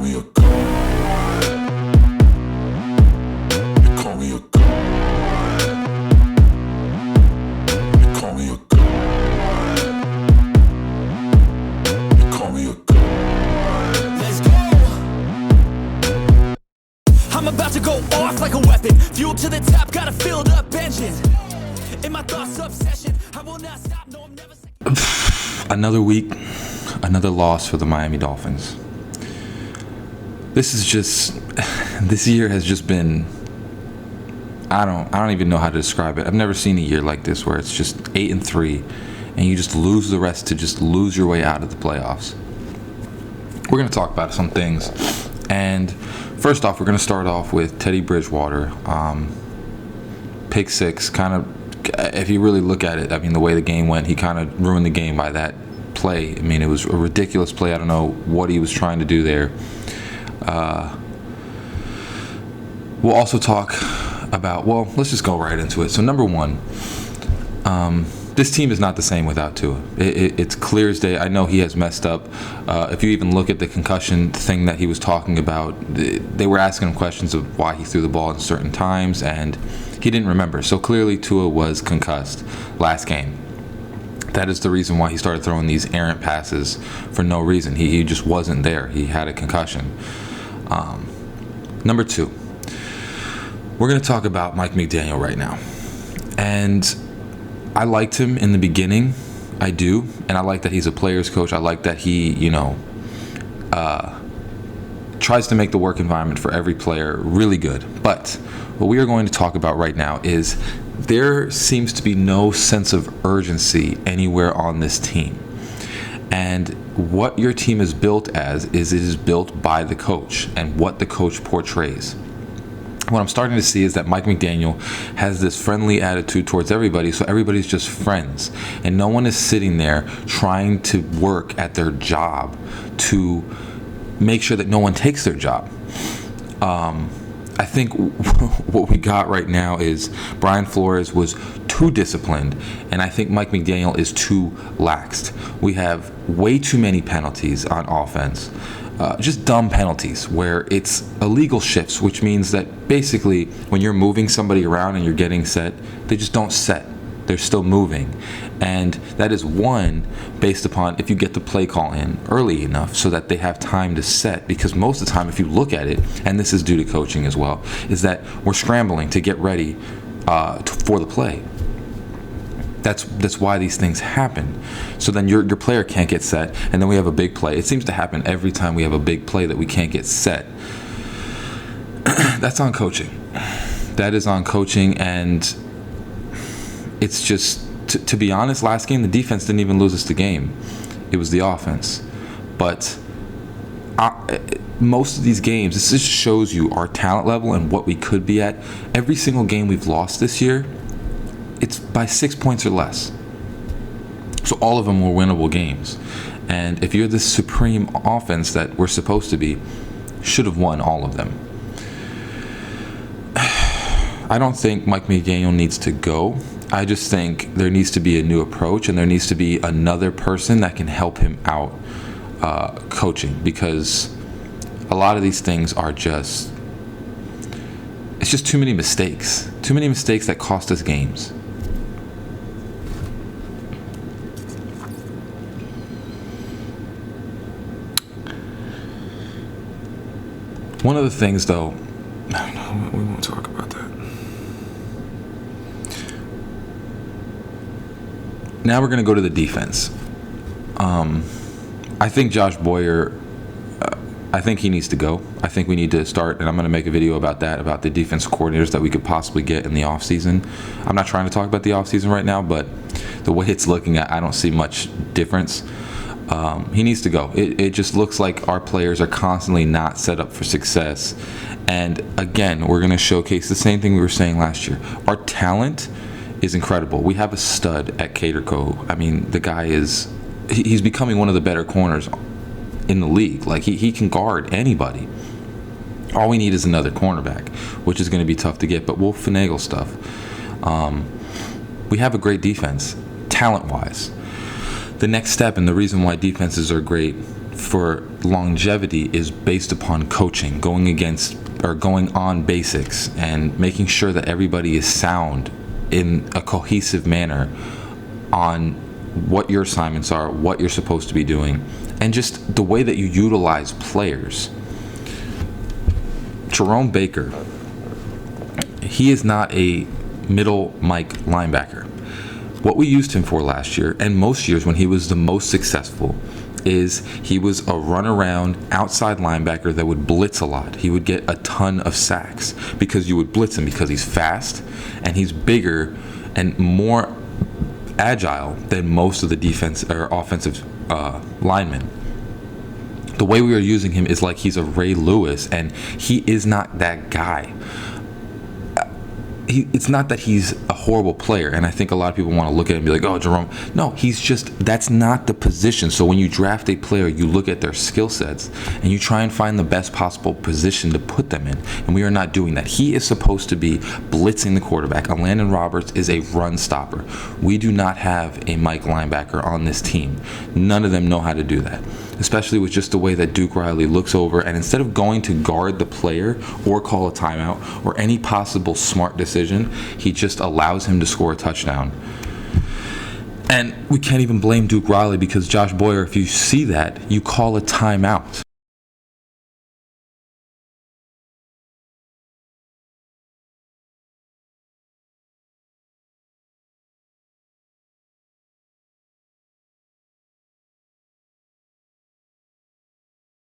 call me a god. They call me a god. They call me a god. They call me a god. Let's go. I'm about to go off like a weapon. Fuel to the top, got a filled up engine. In my thoughts obsession, I will not stop. No, I'm never Another week, another loss for the Miami Dolphins. This year has just been, I don't even know how to describe it. I've never seen a year like this where it's just 8-3 and you just lose the rest to just lose your way out of the playoffs. We're going to talk about some things. And first off, we're going to start off with Teddy Bridgewater. Pick six, kind of, if you really look at it, I mean, the way the game went, he kind of ruined the game by that play. I mean, it was a ridiculous play. I don't know what he was trying to do there. We'll also talk about, let's just go right into it. So number one, this team is not the same without Tua. It's clear as day. I know he has messed up. If you even look at the concussion thing that he was talking about, they were asking him questions of why he threw the ball at certain times, and he didn't remember. So clearly Tua was concussed last game. That is the reason why he started throwing these errant passes for no reason. He just wasn't there. He had a concussion. Number two, we're going to talk about Mike McDaniel right now. And I liked him in the beginning. I do. And I like that he's a player's coach. I like that he, tries to make the work environment for every player really good. But what we are going to talk about right now is there seems to be no sense of urgency anywhere on this team. And what your team is built as is it is built by the coach and what the coach portrays. What I'm starting to see is that Mike McDaniel has this friendly attitude towards everybody, so everybody's just friends. And no one is sitting there trying to work at their job to make sure that no one takes their job. I think what we got right now is Brian Flores was too disciplined, and I think Mike McDaniel is too laxed. We have way too many penalties on offense. Just dumb penalties where it's illegal shifts, which means that basically when you're moving somebody around and you're getting set, they just don't set. They're still moving. And that is one based upon if you get the play call in early enough so that they have time to set. Because most of the time, if you look at it, and this is due to coaching as well, is that we're scrambling to get ready for the play. That's why these things happen. So then your player can't get set, and then we have a big play. It seems to happen every time we have a big play that we can't get set. That's on coaching. That is on coaching, and it's just, to be honest, last game the defense didn't even lose us the game. It was the offense. But most of these games, this just shows you our talent level and what we could be at. Every single game we've lost this year, it's by 6 points or less. So all of them were winnable games. And if you're the supreme offense that we're supposed to be, should have won all of them. I don't think Mike McDaniel needs to go. I just think there needs to be a new approach, and there needs to be another person that can help him out coaching, because a lot of these things are it's just too many mistakes that cost us games. One of the things, though, no, we won't talk about that. Now we're going to go to the defense. I think Josh Boyer, I think he needs to go. I think we need to start, and I'm going to make a video about that, about the defense coordinators that we could possibly get in the offseason. I'm not trying to talk about the offseason right now, but the way it's looking, I don't see much difference. He needs to go. It just looks like our players are constantly not set up for success. And again, we're going to showcase the same thing we were saying last year. Our talent is incredible. We have a stud at Caterco. I mean, the guy he's becoming one of the better corners in the league. Like, he can guard anybody. All we need is another cornerback, which is going to be tough to get, but we'll finagle stuff. We have a great defense, talent-wise. The next step, and the reason why defenses are great for longevity, is based upon coaching, going on basics, and making sure that everybody is sound in a cohesive manner on what your assignments are, what you're supposed to be doing, and just the way that you utilize players. Jerome Baker, he is not a middle Mike linebacker. What we used him for last year, and most years when he was the most successful, is he was a runaround outside linebacker that would blitz a lot. He would get a ton of sacks because you would blitz him because he's fast and he's bigger and more agile than most of the defense or offensive linemen. The way we are using him is like he's a Ray Lewis, and he is not that guy. It's not that he's a horrible player, and I think a lot of people want to look at him and be like, oh, Jerome. No, that's not the position. So when you draft a player, you look at their skill sets and you try and find the best possible position to put them in, and we are not doing that. He is supposed to be blitzing the quarterback. Landon Roberts is a run stopper. We do not have a Mike linebacker on this team. None of them know how to do that, especially with just the way that Duke Riley looks over, and instead of going to guard the player or call a timeout or any possible smart decision, he just allows him to score a touchdown. And we can't even blame Duke Riley, because Josh Boyer, if you see that, you call a timeout.